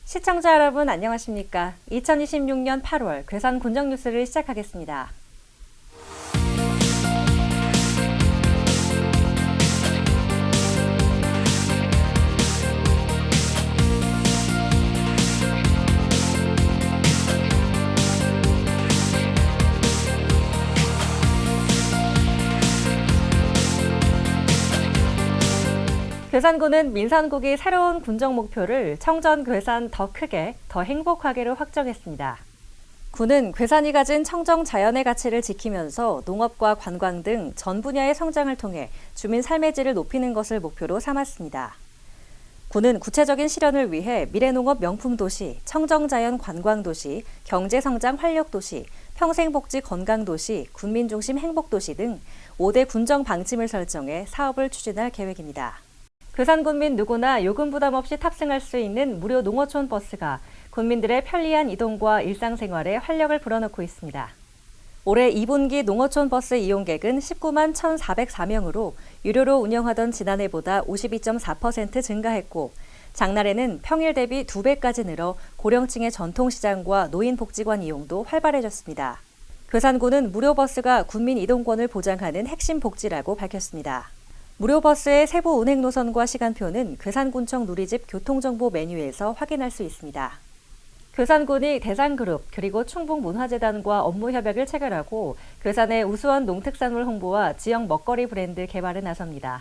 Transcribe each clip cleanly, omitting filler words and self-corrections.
시청자 여러분 안녕하십니까? 2026년 8월 괴산 군정 뉴스를 시작하겠습니다. 괴산군은 민산국이 새로운 군정 목표를 청전 괴산 더 크게, 더 행복하게로 확정했습니다. 군은 괴산이 가진 청정 자연의 가치를 지키면서 농업과 관광 등 전 분야의 성장을 통해 주민 삶의 질을 높이는 것을 목표로 삼았습니다. 군은 구체적인 실현을 위해 미래농업 명품도시, 청정자연 관광도시, 경제성장 활력도시, 평생복지 건강도시, 군민중심 행복도시 등 5대 군정 방침을 설정해 사업을 추진할 계획입니다. 괴산군민 누구나 요금 부담 없이 탑승할 수 있는 무료 농어촌 버스가 군민들의 편리한 이동과 일상생활에 활력을 불어넣고 있습니다. 올해 2분기 농어촌 버스 이용객은 19만 1,404명으로 유료로 운영하던 지난해보다 52.4% 증가했고 장날에는 평일 대비 2배까지 늘어 고령층의 전통시장과 노인복지관 이용도 활발해졌습니다. 괴산군은 무료 버스가 군민 이동권을 보장하는 핵심 복지라고 밝혔습니다. 무료 버스의 세부 운행 노선과 시간표는 괴산군청 누리집 교통정보 메뉴에서 확인할 수 있습니다. 괴산군이 대상그룹 그리고 충북문화재단과 업무 협약을 체결하고 괴산의 우수한 농특산물 홍보와 지역 먹거리 브랜드 개발에 나섭니다.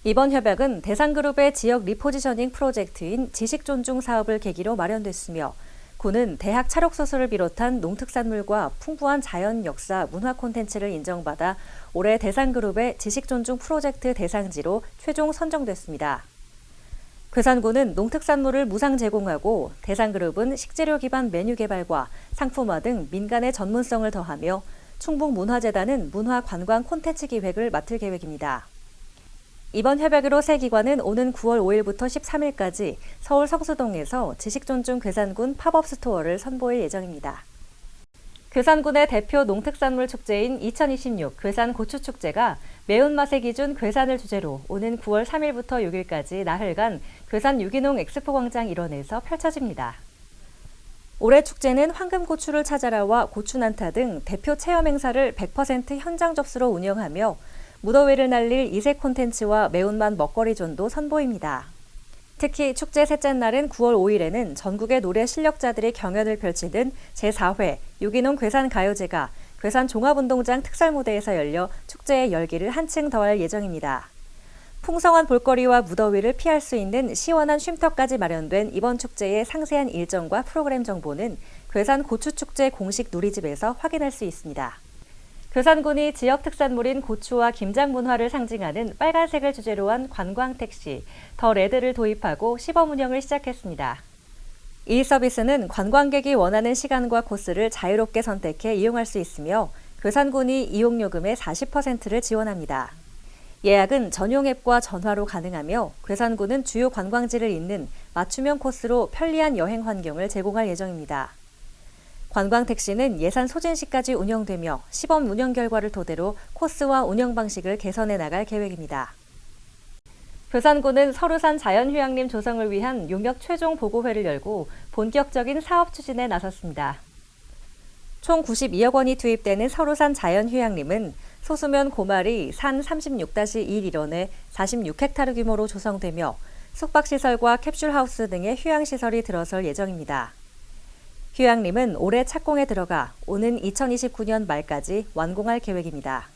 이번 협약은 대상그룹의 지역 리포지셔닝 프로젝트인 지식존중 사업을 계기로 마련됐으며 군은 대학 찰옥소설을 비롯한 농특산물과 풍부한 자연, 역사, 문화 콘텐츠를 인정받아 올해 대상그룹의 지식존중 프로젝트 대상지로 최종 선정됐습니다. 괴산군은 농특산물을 무상 제공하고 대상그룹은 식재료 기반 메뉴 개발과 상품화 등 민간의 전문성을 더하며 충북문화재단은 문화 관광 콘텐츠 기획을 맡을 계획입니다. 이번 협약으로 세 기관은 오는 9월 5일부터 13일까지 서울 성수동에서 지식존중 괴산군 팝업 스토어를 선보일 예정입니다. 괴산군의 대표 농특산물 축제인 2026 괴산 고추축제가 매운맛의 기준 괴산을 주제로 오는 9월 3일부터 6일까지 나흘간 괴산 유기농 엑스포 광장 일원에서 펼쳐집니다. 올해 축제는 황금고추를 찾아라와 고추난타 등 대표 체험 행사를 100% 현장 접수로 운영하며 무더위를 날릴 이색 콘텐츠와 매운맛 먹거리존도 선보입니다. 특히 축제 셋째 날인 9월 5일에는 전국의 노래 실력자들이 경연을 펼치는 제4회 유기농 괴산 가요제가 괴산 종합운동장 특설무대에서 열려 축제의 열기를 한층 더할 예정입니다. 풍성한 볼거리와 무더위를 피할 수 있는 시원한 쉼터까지 마련된 이번 축제의 상세한 일정과 프로그램 정보는 괴산 고추축제 공식 누리집에서 확인할 수 있습니다. 괴산군이 지역 특산물인 고추와 김장 문화를 상징하는 빨간색을 주제로 한 관광택시 더 레드를 도입하고 시범 운영을 시작했습니다. 이 서비스는 관광객이 원하는 시간과 코스를 자유롭게 선택해 이용할 수 있으며 괴산군이 이용요금의 40%를 지원합니다. 예약은 전용 앱과 전화로 가능하며 괴산군은 주요 관광지를 잇는 맞춤형 코스로 편리한 여행 환경을 제공할 예정입니다. 관광택시는 예산 소진 시까지 운영되며 시범 운영 결과를 토대로 코스와 운영 방식을 개선해 나갈 계획입니다. 괴산군은 설우산 자연휴양림 조성을 위한 용역 최종 보고회를 열고 본격적인 사업 추진에 나섰습니다. 총 92억 원이 투입되는 설우산 자연휴양림은 소수면 고마리 산 36-1 일원에 46헥타르 규모로 조성되며 숙박시설과 캡슐하우스 등의 휴양시설이 들어설 예정입니다. 휴양림은 올해 착공에 들어가 오는 2029년 말까지 완공할 계획입니다.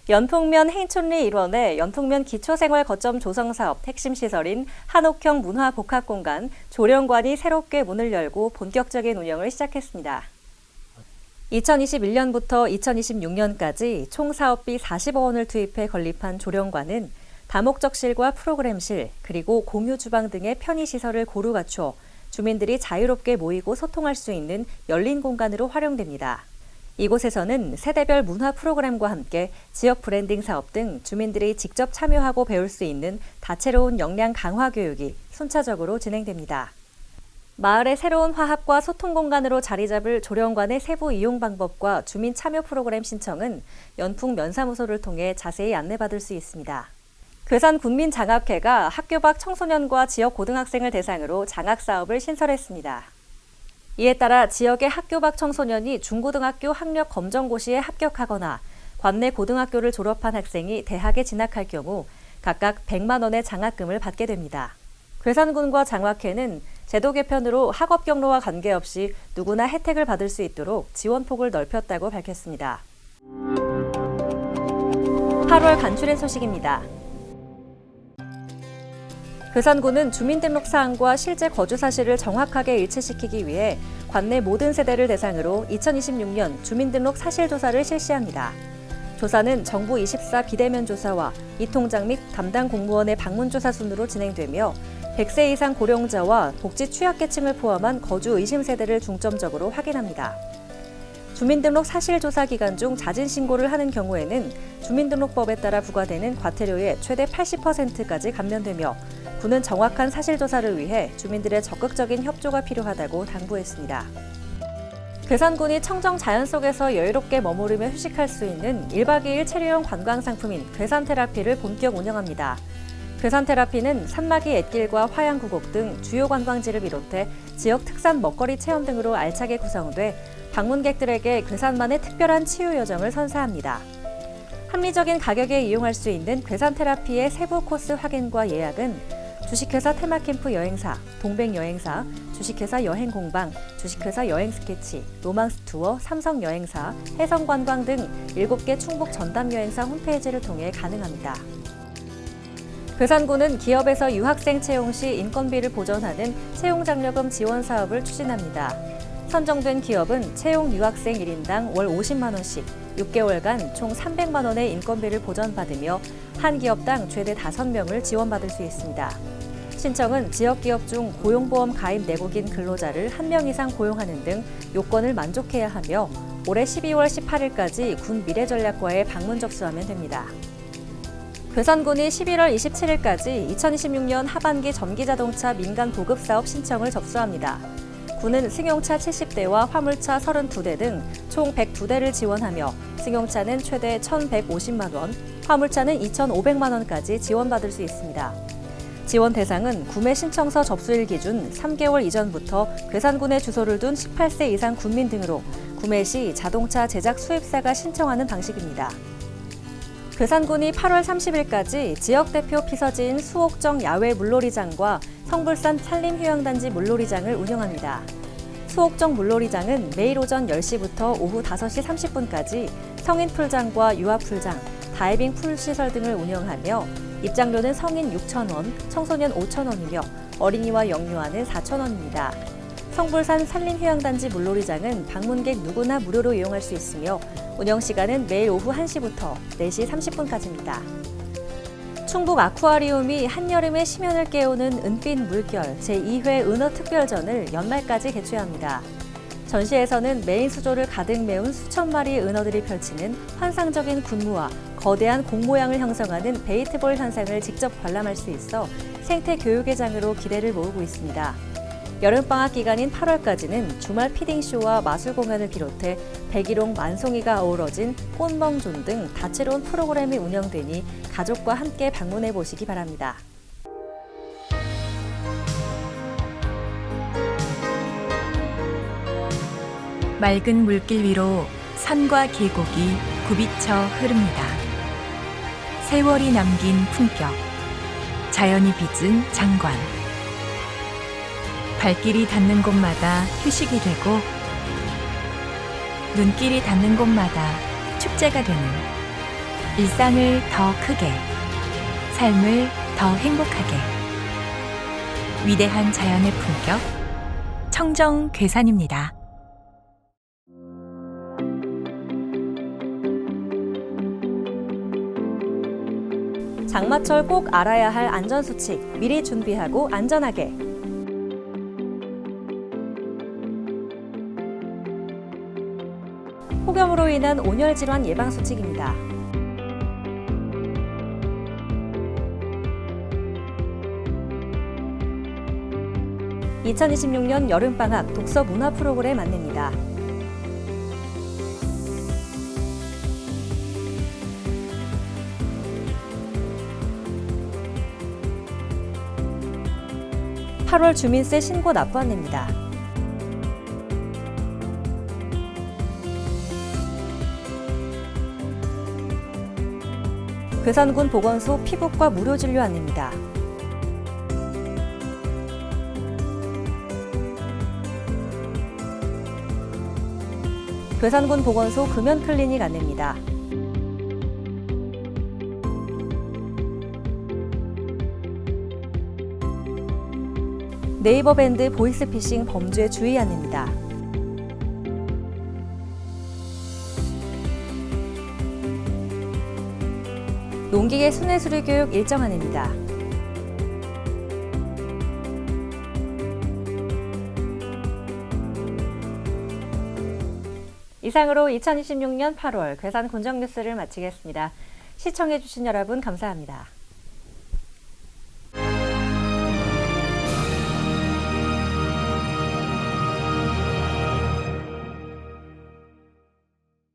연풍면 행촌리 일원의 연풍면 기초생활 거점 조성 사업 핵심 시설인 한옥형 문화복합공간 조령관이 새롭게 문을 열고 본격적인 운영을 시작했습니다. 2021년부터 2026년까지 총 사업비 40억 원을 투입해 건립한 조령관은 다목적실과 프로그램실, 그리고 공유 주방 등의 편의시설을 고루 갖춰 주민들이 자유롭게 모이고 소통할 수 있는 열린 공간으로 활용됩니다. 이곳에서는 세대별 문화 프로그램과 함께 지역 브랜딩 사업 등 주민들이 직접 참여하고 배울 수 있는 다채로운 역량 강화 교육이 순차적으로 진행됩니다. 마을의 새로운 화합과 소통 공간으로 자리 잡을 조령관의 세부 이용 방법과 주민 참여 프로그램 신청은 연풍 면사무소를 통해 자세히 안내받을 수 있습니다. 괴산군민장학회가 학교 밖 청소년과 지역 고등학생을 대상으로 장학 사업을 신설했습니다. 이에 따라 지역의 학교 밖 청소년이 중고등학교 학력 검정고시에 합격하거나 관내 고등학교를 졸업한 학생이 대학에 진학할 경우 각각 100만 원의 장학금을 받게 됩니다. 괴산군과 장학회는 제도 개편으로 학업 경로와 관계없이 누구나 혜택을 받을 수 있도록 지원폭을 넓혔다고 밝혔습니다. 8월 간추린 소식입니다. 괴산군은 주민등록 사항과 실제 거주 사실을 정확하게 일치시키기 위해 관내 모든 세대를 대상으로 2026년 주민등록 사실조사를 실시합니다. 조사는 정부 24 비대면 조사와 이통장 및 담당 공무원의 방문조사 순으로 진행되며 100세 이상 고령자와 복지 취약계층을 포함한 거주 의심 세대를 중점적으로 확인합니다. 주민등록 사실조사 기간 중 자진 신고를 하는 경우에는 주민등록법에 따라 부과되는 과태료의 최대 80%까지 감면되며 군은 정확한 사실조사를 위해 주민들의 적극적인 협조가 필요하다고 당부했습니다. 괴산군이 청정 자연 속에서 여유롭게 머무르며 휴식할 수 있는 1박 2일 체류형 관광 상품인 괴산테라피를 본격 운영합니다. 괴산테라피는 산막이 갯길과 화양구곡 등 주요 관광지를 비롯해 지역 특산 먹거리 체험 등으로 알차게 구성돼 방문객들에게 괴산만의 특별한 치유 여정을 선사합니다. 합리적인 가격에 이용할 수 있는 괴산테라피의 세부 코스 확인과 예약은 주식회사 테마캠프 여행사, 동백여행사, 주식회사 여행공방, 주식회사 여행스케치, 로망스투어, 삼성여행사, 해성관광 등 7개 충북 전담여행사 홈페이지를 통해 가능합니다. 괴산군은 기업에서 유학생 채용 시 인건비를 보전하는 채용장려금 지원 사업을 추진합니다. 선정된 기업은 채용 유학생 1인당 월 50만 원씩 6개월간 총 300만 원의 인건비를 보전받으며 한 기업당 최대 5명을 지원받을 수 있습니다. 신청은 지역기업 중 고용보험 가입 내국인 근로자를 1명 이상 고용하는 등 요건을 만족해야 하며 올해 12월 18일까지 군 미래전략과에 방문 접수하면 됩니다. 괴산군이 11월 27일까지 2026년 하반기 전기자동차 민간 보급사업 신청을 접수합니다. 군은 승용차 70대와 화물차 32대 등 총 102대를 지원하며 승용차는 최대 1,150만 원, 화물차는 2,500만 원까지 지원받을 수 있습니다. 지원 대상은 구매 신청서 접수일 기준 3개월 이전부터 괴산군에 주소를 둔 18세 이상 군민 등으로 구매 시 자동차 제작 수입사가 신청하는 방식입니다. 괴산군이 8월 30일까지 지역 대표 피서지인 수옥정 야외 물놀이장과 성불산 산림휴양단지 물놀이장을 운영합니다. 수옥정 물놀이장은 매일 오전 10시부터 오후 5시 30분까지 성인 풀장과 유아 풀장, 다이빙 풀 시설 등을 운영하며 입장료는 성인 6,000원, 청소년 5,000원이며 어린이와 영유아는 4,000원입니다. 성불산 산림휴양단지 물놀이장은 방문객 누구나 무료로 이용할 수 있으며 운영 시간은 매일 오후 1시부터 4시 30분까지입니다. 충북 아쿠아리움이 한여름의 심연을 깨우는 은빛 물결 제2회 은어특별전을 연말까지 개최합니다. 전시에서는 메인 수조를 가득 메운 수천 마리의 은어들이 펼치는 환상적인 군무와 거대한 공 모양을 형성하는 베이트볼 현상을 직접 관람할 수 있어 생태 교육의 장으로 기대를 모으고 있습니다. 여름방학 기간인 8월까지는 주말 피딩쇼와 마술 공연을 비롯해 백일홍 만송이가 어우러진 꽃멍존 등 다채로운 프로그램이 운영되니 가족과 함께 방문해 보시기 바랍니다. 맑은 물길 위로 산과 계곡이 굽이쳐 흐릅니다. 세월이 남긴 품격, 자연이 빚은 장관. 발길이 닿는 곳마다 휴식이 되고 눈길이 닿는 곳마다 축제가 되는 일상을 더 크게, 삶을 더 행복하게. 위대한 자연의 품격, 청정 괴산입니다. 장마철 꼭 알아야 할 안전수칙, 미리 준비하고 안전하게. 폭염으로 인한 온열 질환 예방 수칙입니다. (2026년) 여름방학 독서 문화 프로그램 안내입니다. 8월 주민세 신고 납부 안내입니다. 괴산군 보건소 피부과 무료 진료 안내입니다. 괴산군 보건소 금연 클리닉 안내입니다. 네이버 밴드 보이스피싱 범죄 주의 안내입니다. 농기계 순회수리 교육 일정 안내입니다. 이상으로 2026년 8월 괴산 군정 뉴스를 마치겠습니다. 시청해주신 여러분 감사합니다.